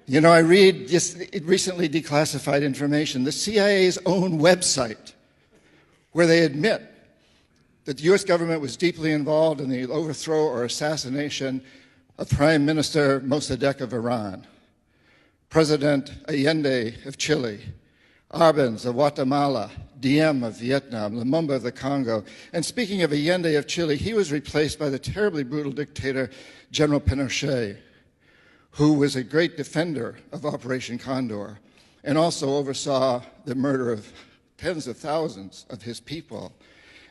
You know, I read just recently declassified information, the CIA's own website, where they admit that the U.S. government was deeply involved in the overthrow or assassination of Prime Minister Mossadegh of Iran, President Allende of Chile, Arbenz of Guatemala, Diem of Vietnam, Lumumba of the Congo. And speaking of Allende of Chile, he was replaced by the terribly brutal dictator General Pinochet, who was a great defender of Operation Condor and also oversaw the murder of tens of thousands of his people,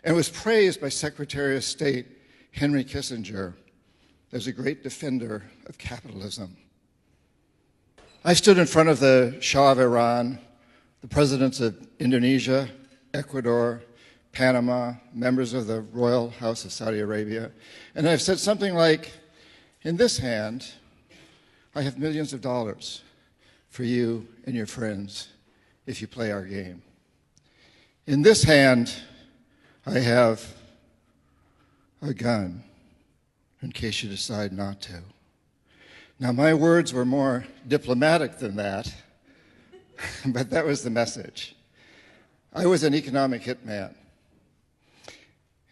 and was praised by Secretary of State Henry Kissinger as a great defender of capitalism. I stood in front of the Shah of Iran, the presidents of Indonesia, Ecuador, Panama, members of the Royal House of Saudi Arabia, and I've said something like, in this hand, I have millions of dollars for you and your friends if you play our game. In this hand, I have a gun in case you decide not to. Now, my words were more diplomatic than that, but that was the message. I was an economic hitman.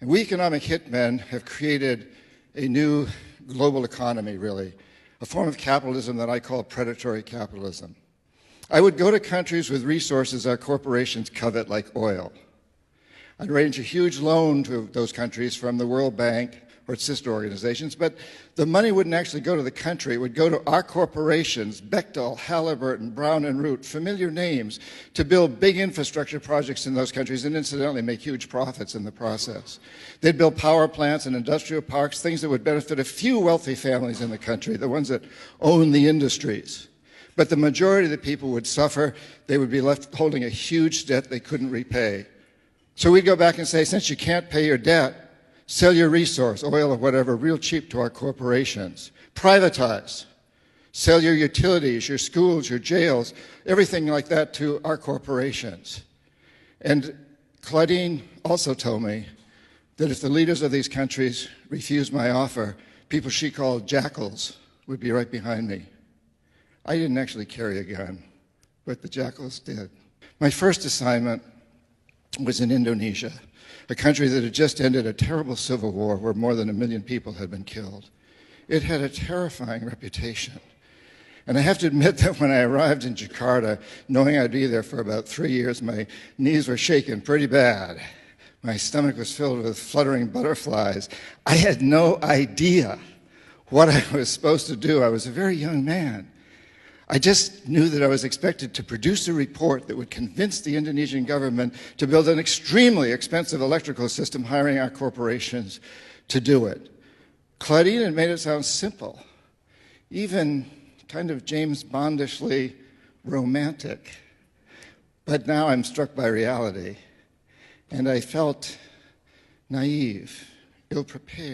And we economic hitmen have created a new global economy, really, a form of capitalism that I call predatory capitalism. I would go to countries with resources our corporations covet, like oil. I'd arrange a huge loan to those countries from the World Bank or its sister organizations, but the money wouldn't actually go to the country. It would go to our corporations, Bechtel, Halliburton, Brown and Root, familiar names, to build big infrastructure projects in those countries and incidentally make huge profits in the process. They'd build power plants and industrial parks, things that would benefit a few wealthy families in the country, the ones that own the industries. But the majority of the people would suffer. They would be left holding a huge debt they couldn't repay. So we'd go back and say, since you can't pay your debt, sell your resource, oil or whatever, real cheap to our corporations. Privatize. Sell your utilities, your schools, your jails, everything like that to our corporations. And Claudine also told me that if the leaders of these countries refused my offer, people she called jackals would be right behind me. I didn't actually carry a gun, but the jackals did. My first assignment was in Indonesia, a country that had just ended a terrible civil war where more than 1 million people had been killed. It had a terrifying reputation. And I have to admit that when I arrived in Jakarta, knowing I'd be there for about 3 years, my knees were shaking pretty bad. My stomach was filled with fluttering butterflies. I had no idea what I was supposed to do. I was a very young man. I just knew that I was expected to produce a report that would convince the Indonesian government to build an extremely expensive electrical system, hiring our corporations to do it. Claudine had made it sound simple, even kind of James Bondishly romantic. But now I'm struck by reality, and I felt naive, ill-prepared.